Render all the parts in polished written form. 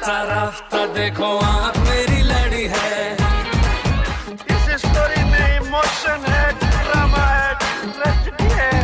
रफ्ता रफ्ता देखो आँख मेरी लड़ी है। इस स्टोरी में इमोशन है, ड्रामा है, ट्रेजेडी है।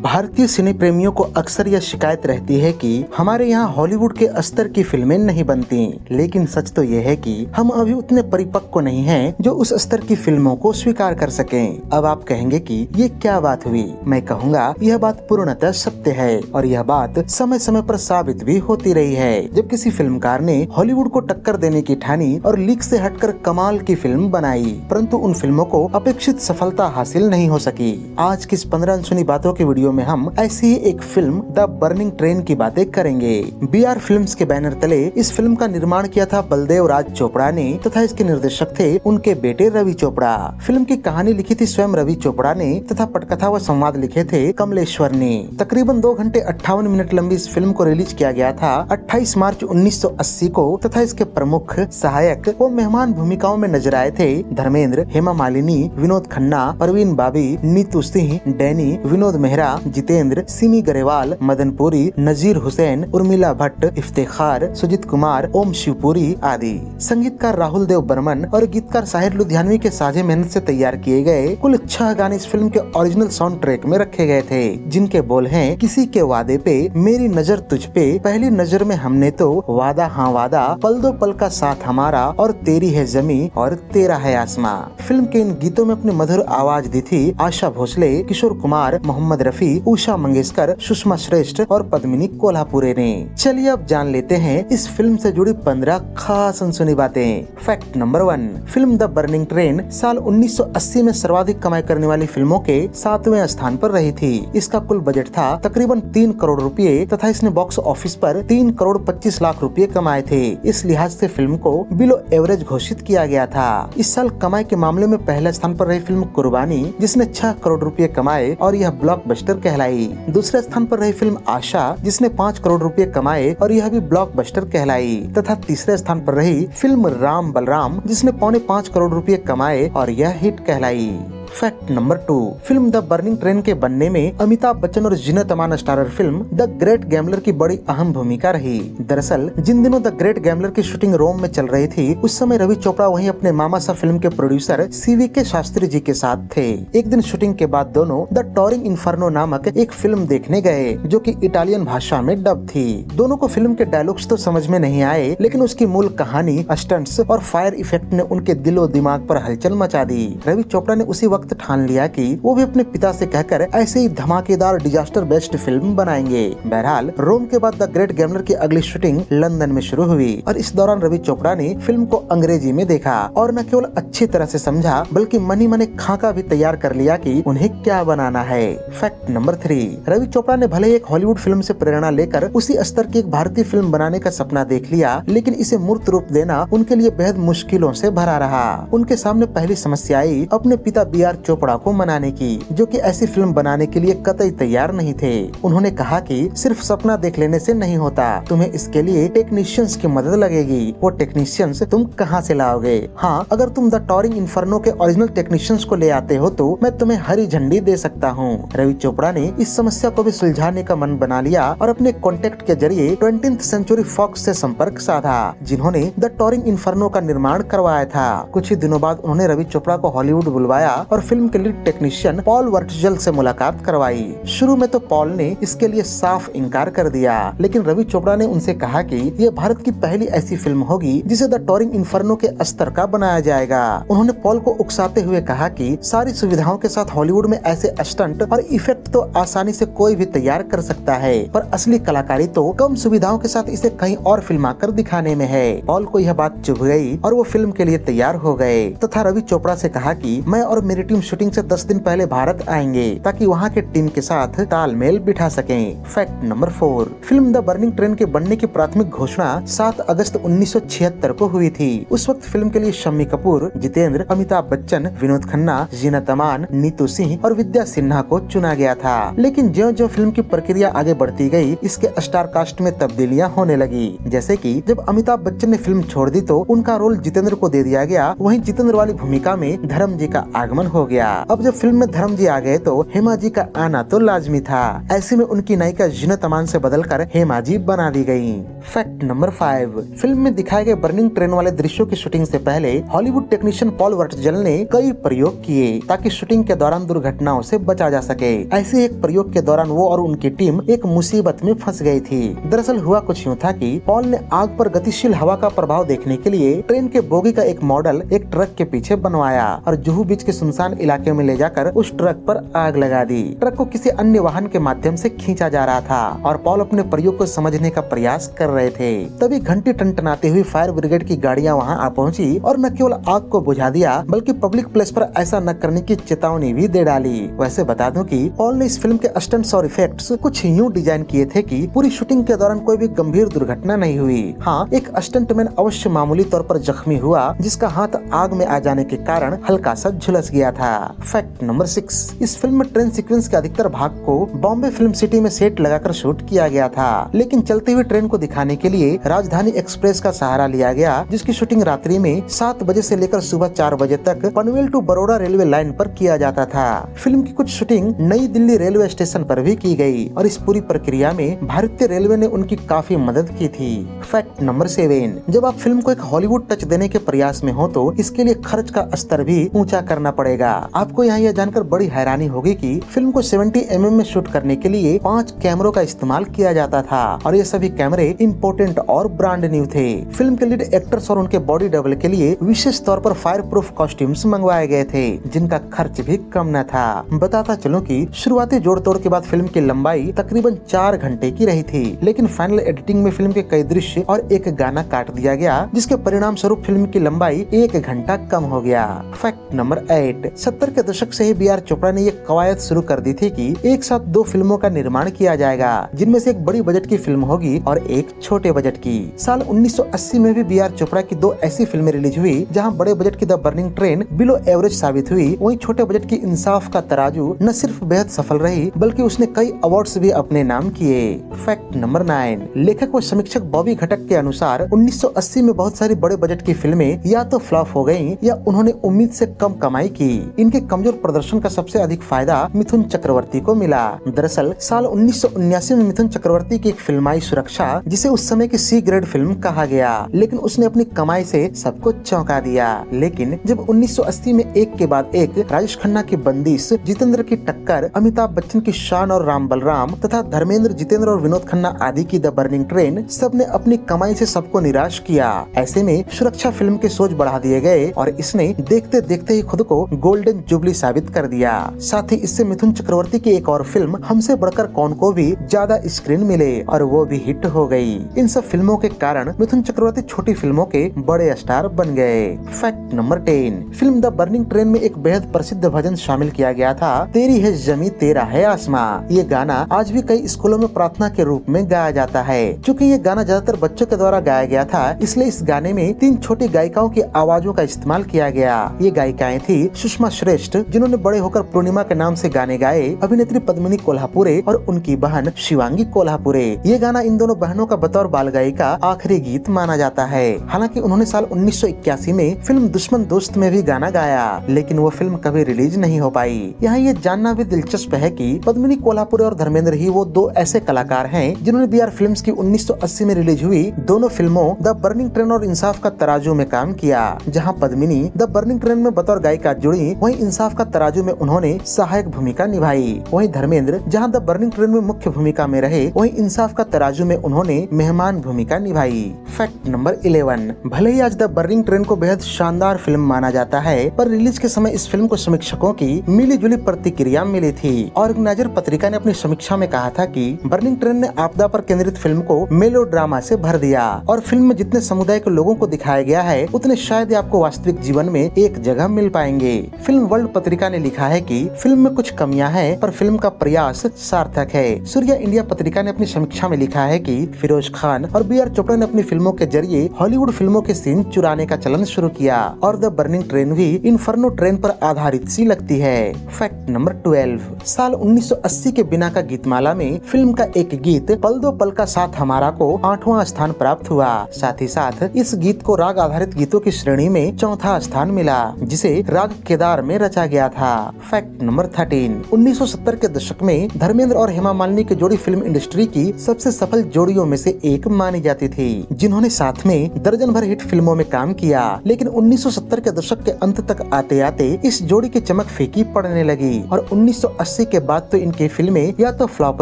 भारतीय सिने प्रेमियों को अक्सर यह शिकायत रहती है कि हमारे यहाँ हॉलीवुड के स्तर की फिल्में नहीं बनती, लेकिन सच तो यह है कि हम अभी उतने परिपक्व नहीं हैं जो उस स्तर की फिल्मों को स्वीकार कर सकें। अब आप कहेंगे कि ये क्या बात हुई? मैं कहूँगा यह बात पूर्णतः सत्य है और यह बात समय समय पर साबित भी होती रही है। जब किसी फिल्मकार ने हॉलीवुड को टक्कर देने की ठानी और लीक से हटकर कमाल की फिल्म बनाई, परंतु उन फिल्मों को अपेक्षित सफलता हासिल नहीं हो सकी। आज की इस 15 अनसुनी बातों की वीडियो में हम ऐसी ही एक फिल्म द बर्निंग ट्रेन की बातें करेंगे। BR फिल्म्स के बैनर तले इस फिल्म का निर्माण किया था बलदेव राज चोपड़ा ने तथा इसके निर्देशक थे उनके बेटे रवि चोपड़ा। फिल्म की कहानी लिखी थी स्वयं रवि चोपड़ा ने तथा पटकथा व संवाद लिखे थे कमलेश्वर ने। तकरीबन 2 घंटे 58 मिनट लंबी इस फिल्म को रिलीज किया गया था 28 मार्च 1980 को तथा इसके प्रमुख, सहायक व मेहमान भूमिकाओं में नजर आए थे धर्मेंद्र, हेमा मालिनी, विनोद खन्ना, परवीन बाबी, नीतू सिंह, डैनी, विनोद मेहरा, जितेंद्र, सिमी गरेवाल, मदन पुरी, नजीर हुसैन, उर्मिला भट्ट, इफ्तिखार, सुजीत कुमार, ओम शिवपुरी आदि। संगीतकार राहुल देव बर्मन और गीतकार साहिर लुधियानवी के साझे मेहनत से तैयार किए गए कुल 6 गाने इस फिल्म के ओरिजिनल साउंड ट्रैक में रखे गए थे, जिनके बोल हैं किसी के वादे पे, मेरी नजर तुझ पे, पहली नजर में हमने तो, वादा हाँ वादा, पल दो पल का साथ हमारा और तेरी है जमी और तेरा है आसमां। फिल्म के इन गीतों में अपनी मधुर आवाज दी थी आशा भोसले, किशोर कुमार, मोहम्मद रफी, उषा मंगेशकर, सुषमा श्रेष्ठ और पद्मिनी कोल्हापुरे ने। चलिए अब जान लेते हैं इस फिल्म से जुड़ी 15 खास अनसुनी बातें। Fact number 1, film the burning train साल 1980 में सर्वाधिक कमाई करने वाली फिल्मों के 7वें स्थान पर रही थी। इसका कुल बजट था तकरीबन 3 करोड़ रुपए तथा इसने बॉक्स ऑफिस पर 3 करोड़ 25 लाख रुपए कमाए थे। इस लिहाज से फिल्म को बिलो एवरेज घोषित किया गया था। इस साल कमाई के मामले में पहले स्थान पर रही फिल्म कुर्बानी, जिसने 6 करोड़ रुपए कमाए और यह ब्लॉकबस्टर कहलाई। दूसरे स्थान पर रही फिल्म आशा, जिसने 5 करोड़ रुपए कमाए और यह भी ब्लॉकबस्टर कहलाई। तथा तीसरे स्थान पर रही फिल्म राम बलराम, जिसने 5.25 करोड़ रुपए कमाए और यह हिट कहलाई। Fact number 2, film the burning train के बनने में अमिताभ बच्चन और Zeenat Aman starrer film the great gambler की बड़ी अहम भूमिका रही। दरअसल जिन दिनों द ग्रेट गैम्बलर की शूटिंग रोम में चल रही थी, उस समय रवि चोपड़ा वहीं अपने मामा सा फिल्म के प्रोड्यूसर CVK शास्त्री जी के साथ थे। एक दिन शूटिंग के बाद दोनों द टॉरिंग इन्फर्नो नामक एक फिल्म देखने गए, जो कि इटालियन भाषा में डब थी। दोनों को फिल्म के डायलॉग्स तो समझ में नहीं आए, लेकिन उसकी मूल कहानी, स्टंट्स और फायर इफेक्ट ने उनके दिलो दिमाग पर हलचल मचा दी। रवि चोपड़ा ने उसी वक्त ठान लिया कि वो भी अपने पिता से कहकर ऐसे ही धमाकेदार डिजास्टर बेस्ड फिल्म बनाएंगे। बहरहाल रोम के बाद द ग्रेट गैम्बलर की अगली शूटिंग लंदन में शुरू हुई और इस दौरान रवि चोपड़ा ने फिल्म को अंग्रेजी में देखा और न केवल अच्छी तरह से समझा, बल्कि मनी मने खाका भी तैयार कर लिया कि उन्हें क्या बनाना है। फैक्ट नंबर 3, रवि चोपड़ा ने भले एक हॉलीवुड फिल्म से प्रेरणा लेकर उसी स्तर की एक भारतीय फिल्म बनाने का सपना देख लिया, लेकिन इसे मूर्त रूप देना उनके लिए बेहद मुश्किलों से भरा रहा। उनके सामने पहली समस्या आई अपने पिता BR चोपड़ा को मनाने की, जो कि ऐसी फिल्म बनाने के लिए कतई तैयार नहीं थे। उन्होंने कहा कि सिर्फ सपना देख लेने से नहीं होता, तुम्हें इसके लिए टेक्नीशियंस की मदद लगेगी। वो टेक्नीशियंस तुम कहां से लाओगे? हाँ, अगर तुम द टॉरिंग इन्फर्नो के ओरिजिनल टेक्नीशियंस को ले आते हो तो मैं तुम्हें हरी झंडी दे सकता हूँ। रवि चोपड़ा ने इस समस्या को भी सुलझाने का मन बना लिया और अपने कॉन्टेक्ट के जरिए 20th सेंचुरी फॉक्स से संपर्क साधा, जिन्होंने द टॉरिंग इन्फर्नो का निर्माण करवाया था। कुछ ही दिनों बाद उन्होंने रवि चोपड़ा को हॉलीवुड बुलवाया और फिल्म के लीड टेक्नीशियन पॉल वर्टजल से मुलाकात करवाई। शुरू में तो पॉल ने इसके लिए साफ इनकार कर दिया, लेकिन रवि चोपड़ा ने उनसे कहा कि ये भारत की पहली ऐसी फिल्म होगी जिसे द टॉरिंग इन्फर्नो के स्तर का बनाया जाएगा। उन्होंने पॉल को उकसाते हुए कहा कि सारी सुविधाओं के साथ हॉलीवुड में ऐसे स्टंट और इफेक्ट तो आसानी से कोई भी तैयार कर सकता है, पर असली कलाकारी तो कम सुविधाओं के साथ इसे कहीं और फिल्मा कर दिखाने में है। पॉल को यह बात चुभ गई और वो फिल्म के लिए तैयार हो गए तथा रवि चोपड़ा से कहा कि मैं और मेरी टीम शूटिंग से 10 दिन पहले भारत आएंगे ताकि वहाँ के टीम के साथ तालमेल बिठा सकें। Fact number 4, film the burning train के बनने की प्राथमिक घोषणा 7 अगस्त 1976 को हुई थी। उस वक्त फिल्म के लिए शम्मी कपूर, जितेंद्र, अमिताभ बच्चन, विनोद खन्ना, जीनत अमान, नीतू सिंह और विद्या सिन्हा को चुना गया था। लेकिन ज्यों-ज्यों फिल्म की प्रक्रिया आगे बढ़ती गई, इसके स्टार कास्ट में तब्दीलियां होने लगी। जैसे कि जब अमिताभ बच्चन ने फिल्म छोड़ दी तो उनका रोल जितेंद्र को दे दिया गया, वहीं जितेंद्र वाली भूमिका में धर्म जी का आगमन हो हो गया। अब जब फिल्म में धर्म जी आ गए तो हेमा जी का आना तो लाजमी था। ऐसे में उनकी नायिका जीनत अमान से बदलकर हेमा जी बना दी गयी। फैक्ट नंबर 5, फिल्म में दिखाए गए बर्निंग ट्रेन वाले दृश्यों की शूटिंग से पहले हॉलीवुड टेक्नीशियन पॉल वर्टजल ने कई प्रयोग किए ताकि शूटिंग के दौरान दुर्घटनाओं से बचा जा सके। ऐसे एक प्रयोग के दौरान वो और उनकी टीम एक मुसीबत में फंस गई थी। दरअसल हुआ कुछ यूँ था कि पॉल ने आग पर गतिशील हवा का प्रभाव देखने के लिए ट्रेन के बोगी का एक मॉडल एक ट्रक के पीछे बनवाया और जुहू बीच के सुनसान इलाके में ले जाकर उस ट्रक पर आग लगा दी। ट्रक को किसी अन्य वाहन के माध्यम से खींचा जा रहा था और पॉल अपने प्रयोग को समझने का प्रयास कर रहे थे। तभी घंटी टनटनाती हुई फायर ब्रिगेड की गाड़ियां वहां आ पहुंची और न केवल आग को बुझा दिया बल्कि पब्लिक प्लेस पर ऐसा न करने की चेतावनी भी दे डाली। वैसे बता दूं कि पॉल ने इस फिल्म के स्टंट्स और इफेक्ट्स कुछ यूं डिजाइन किए थे कि पूरी शूटिंग के दौरान कोई भी गंभीर दुर्घटना नहीं हुई। हाँ, एक स्टंटमैन अवश्य मामूली तौर पर जख्मी हुआ जिसका हाथ आग में आ जाने के कारण हल्का सा झुलस गया था। फैक्ट नंबर 6, इस फिल्म में ट्रेन सीक्वेंस के अधिकतर भाग को बॉम्बे फिल्म सिटी में सेट लगाकर शूट किया गया था, लेकिन चलती हुई ट्रेन को दिखाने के लिए राजधानी एक्सप्रेस का सहारा लिया गया जिसकी शूटिंग रात्रि में 7 बजे से लेकर सुबह 4 बजे तक Panvel to Baroda railway line पर किया जाता था। फिल्म की कुछ शूटिंग नई दिल्ली रेलवे स्टेशन पर भी की गई और इस पूरी प्रक्रिया में भारतीय रेलवे ने उनकी काफी मदद की थी। फैक्ट नंबर 7, जब आप फिल्म को एक हॉलीवुड टच देने के प्रयास में हो तो इसके लिए खर्च का स्तर भी ऊंचा करना पड़ेगा। आपको यहाँ यह जानकर बड़ी हैरानी होगी कि फिल्म को 70 mm में शूट करने के लिए 5 कैमरों का इस्तेमाल किया जाता था और ये सभी कैमरे इम्पोर्टेंट और ब्रांड न्यू थे। फिल्म के लीड एक्टर्स और उनके बॉडी डबल के लिए विशेष तौर पर फायर प्रूफ कॉस्ट्यूम्स मंगवाए गए थे जिनका खर्च भी कम न था। बताता चलूं कि शुरुआती जोड़ तोड़ के बाद फिल्म की लंबाई तकरीबन 4 घंटे की रही थी, लेकिन फाइनल एडिटिंग में फिल्म के कई दृश्य और एक गाना काट दिया गया जिसके परिणाम स्वरूप फिल्म की लंबाई 1 घंटा कम हो गया। फैक्ट नंबर 8, 70 के दशक से ही बी आर चोपड़ा ने ये कवायद शुरू कर दी थी कि एक साथ 2 फिल्मों का निर्माण किया जाएगा जिनमें से एक बड़ी बजट की फिल्म होगी और एक छोटे बजट की। साल 1980 में भी बी आर चोपड़ा की 2 ऐसी फिल्में रिलीज हुई जहां बड़े बजट की the burning train below average साबित हुई, वहीं छोटे बजट की इंसाफ का तराजू न सिर्फ बेहद सफल रही बल्कि उसने कई अवार्ड्स भी अपने नाम किए। फैक्ट नंबर 9, लेखक व समीक्षक बॉबी घटक के अनुसार 1980 में बहुत सारी बड़े बजट की फिल्में या तो फ्लॉप हो गयी या उन्होंने उम्मीद से कम कमाई की। इनके कमजोर प्रदर्शन का सबसे अधिक फायदा मिथुन चक्रवर्ती को मिला। दरअसल साल 1979 में मिथुन चक्रवर्ती की एक फिल्म आई सुरक्षा, जिसे उस समय की सी ग्रेड फिल्म कहा गया, लेकिन उसने अपनी कमाई से सबको चौंका दिया। लेकिन जब 1980 में एक के बाद एक राजेश खन्ना की बंदिश, जितेंद्र की टक्कर, अमिताभ बच्चन की शान और राम बलराम तथा धर्मेंद्र, जितेंद्र और विनोद खन्ना आदि की द बर्निंग ट्रेन सबने अपनी कमाई से सबको निराश किया। ऐसे में सुरक्षा फिल्म के सोच बढ़ा दिए गए और इसने देखते देखते ही खुद को गोल्डन जुबली साबित कर दिया। साथ ही इससे मिथुन चक्रवर्ती की एक और फिल्म हमसे बढ़कर कौन को भी ज्यादा स्क्रीन मिले और वो भी हिट हो गई। इन सब फिल्मों के कारण मिथुन चक्रवर्ती छोटी फिल्मों के बड़े स्टार बन गए। Fact number 10, film the burning train में एक बेहद प्रसिद्ध भजन शामिल किया गया था, तेरी है जमी तेरा है आसमां। ये गाना आज भी कई स्कूलों में प्रार्थना के रूप में गाया जाता है। चूँकि ये गाना ज्यादातर बच्चों के द्वारा गाया गया था, इसलिए इस गाने में 3 छोटी गायिकाओं की आवाजों का इस्तेमाल किया गया। ये गायिकाएं थी सुषमा श्रेष्ठ, जिन्होंने बड़े होकर पूर्णिमा के नाम से गाने गाए, अभिनेत्री पद्मिनी कोल्हापुरे और उनकी बहन शिवांगी कोल्हापुरे। ये गाना इन दोनों बहनों का बतौर बाल गायिका आखिरी गीत माना जाता है। हालांकि उन्होंने साल 1981 में फिल्म दुश्मन दोस्त में भी गाना गाया, लेकिन वो फिल्म कभी रिलीज नहीं हो पाई। यहाँ ये जानना भी दिलचस्प है कि पद्मिनी कोल्हापुरे और धर्मेंद्र ही वो 2 ऐसे कलाकार हैं जिन्होंने बी आर फिल्म्स की 1980 में रिलीज हुई दोनों फिल्मों द बर्निंग ट्रेन और इंसाफ का तराजू में काम किया। जहाँ पद्मिनी द बर्निंग ट्रेन में बतौर गायिका जुड़ी, वहीं इंसाफ का तराजू में उन्होंने सहायक भूमिका निभाई। वहीं धर्मेंद्र जहाँ द बर्निंग ट्रेन में मुख्य भूमिका में रहे, वहीं इंसाफ का तराजू में उन्होंने मेहमान भूमिका निभाई। फैक्ट नंबर 11, भले ही आज द बर्निंग ट्रेन को बेहद शानदार फिल्म माना जाता है, पर रिलीज के समय इस फिल्म को समीक्षकों की मिली जुली प्रतिक्रिया मिली थी। ऑर्गेनाइजर पत्रिका ने अपनी समीक्षा में कहा था कि बर्निंग ट्रेन ने आपदा पर केंद्रित फिल्म को मेलोड्रामा से भर दिया और फिल्म में जितने समुदाय के लोगों को दिखाया गया है उतने शायद आपको वास्तविक जीवन में एक जगह मिल पाएंगे। फिल्म वर्ल्ड पत्रिका ने लिखा है कि फिल्म में कुछ कमियां हैं पर फिल्म का प्रयास सार्थक है। सूर्या इंडिया पत्रिका ने अपनी समीक्षा में लिखा है कि फिरोज खान और बी आर चोपड़ा ने अपनी फिल्मों के जरिए हॉलीवुड फिल्मों के सीन चुराने का चलन शुरू किया और द बर्निंग ट्रेन भी इन्फर्नो ट्रेन पर आधारित सी लगती है। फैक्ट नंबर 12, साल 1980 के बिना का गीतमाला में फिल्म का एक गीत पल दो पल का साथ हमारा को 8वां स्थान प्राप्त हुआ। साथ ही साथ इस गीत को राग आधारित गीतों की श्रेणी में 4था स्थान मिला, जिसे राग केदार किरदार में रचा गया था। फैक्ट नंबर 13, 1970 के दशक में धर्मेंद्र और हेमा मालिनी की जोड़ी फिल्म इंडस्ट्री की सबसे सफल जोड़ियों में से एक मानी जाती थी, जिन्होंने साथ में दर्जन भर हिट फिल्मों में काम किया। लेकिन 1970 के दशक के अंत तक आते आते इस जोड़ी की चमक फीकी पड़ने लगी और 1980 के बाद तो इनकी फिल्में या तो फ्लॉप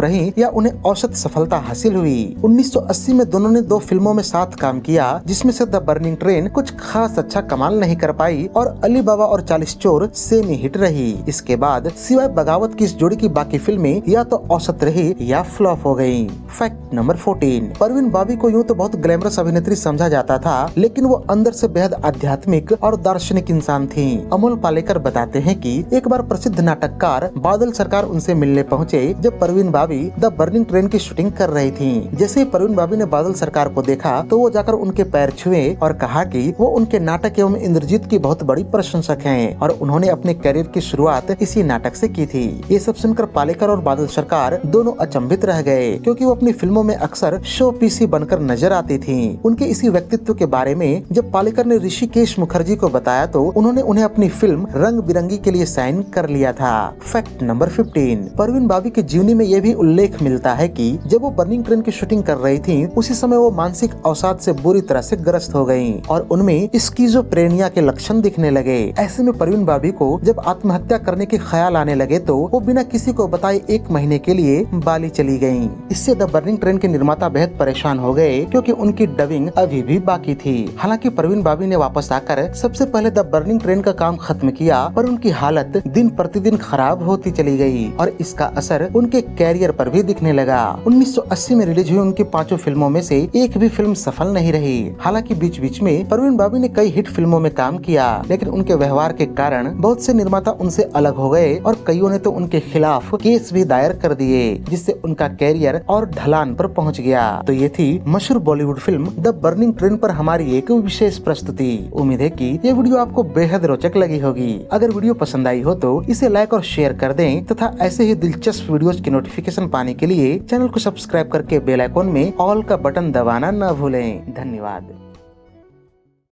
रही या उन्हें औसत सफलता हासिल हुई। 1980 में दोनों ने 2 फिल्मों में साथ काम किया, जिसमें से द बर्निंग ट्रेन कुछ खास अच्छा कमाल नहीं कर पाई और अली बाबा और 40 चोर सेमी हिट रही। इसके बाद सिवाय बगावत की इस जोड़ी की बाकी फिल्में या तो औसत रही या फ्लॉप हो गयी। फैक्ट नंबर 14, परवीन बाबी को यूँ तो बहुत ग्लैमरस अभिनेत्री समझा जाता था, लेकिन वो अंदर से बेहद आध्यात्मिक और दार्शनिक इंसान थी। अमोल पालेकर बताते हैं कि एक बार प्रसिद्ध नाटककार बादल सरकार उनसे मिलने पहुंचे जब परवीन बाबी द बर्निंग ट्रेन की शूटिंग कर रही थीं। जैसे ही परवीन बाबी ने बादल सरकार को देखा तो वो जाकर उनके पैर छुए और कहा कि वो उनके नाटक एवं इंद्रजीत की बहुत बड़ी प्रशंसक हैं और उन्होंने अपने करियर की शुरुआत इसी नाटक से की थी। ये सब सुनकर पालेकर और बादल सरकार दोनों अचंभित रह गए, क्योंकि वो अपनी फिल्मों में अक्सर शो पीसी बनकर नजर आती थीं। उनके इसी व्यक्तित्व के बारे में जब पालेकर ने ऋषिकेश मुखर्जी को बताया तो उन्होंने उन्हें अपनी फिल्म रंग बिरंगी के लिए साइन कर लिया था। फैक्ट नंबर 15, परवीन बाबी की जीवनी में यह भी उल्लेख मिलता है कि जब वो बर्निंग ट्रेन की शूटिंग कर रही थीं, उसी समय वो मानसिक अवसाद से बुरी तरह से ग्रस्त हो गयीं और उनमें स्किज़ोफ्रेनिया के लक्षण दिखने लगे। ऐसे में परवीन बाबी को जब आत्महत्या करने के ख्याल आने लगे तो वो बिना किसी को बताए 1 महीने के लिए बाली चली गयीं। इससे द बर्निंग ट्रेन के निर्माता बेहद परेशान हो गए, क्योंकि उनकी डबिंग अभी भी बाकी थी। हालांकि परवीन बाबी ने वापस आकर सबसे पहले द बर्निंग ट्रेन का काम खत्म किया, पर उनकी हालत दिन प्रतिदिन खराब होती चली गई और इसका असर उनके कैरियर पर भी दिखने लगा। 1980 में रिलीज हुई उनकी 5 फिल्मों में से एक भी फिल्म सफल नहीं रही। हालांकि बीच बीच में परवीन बाबी ने कई हिट फिल्मों में काम किया, लेकिन उनके व्यवहार के कारण बहुत से निर्माता उनसे अलग हो गए और कईयों ने तो उनके खिलाफ केस भी दायर कर दिए, जिससे उनका कैरियर और ढलान पर पहुंच गया। तो ये थी मशहूर Bollywood film the burning train पर हमारी एक विशेष प्रस्तुति। उम्मीद है कि ये वीडियो आपको बेहद रोचक लगी होगी। अगर वीडियो पसंद आई हो तो इसे लाइक और शेयर कर दें तथा ऐसे ही दिलचस्प वीडियोस की नोटिफिकेशन पाने के लिए चैनल को सब्सक्राइब करके बेल आइकॉन में ऑल का बटन दबाना न भूलें। धन्यवाद।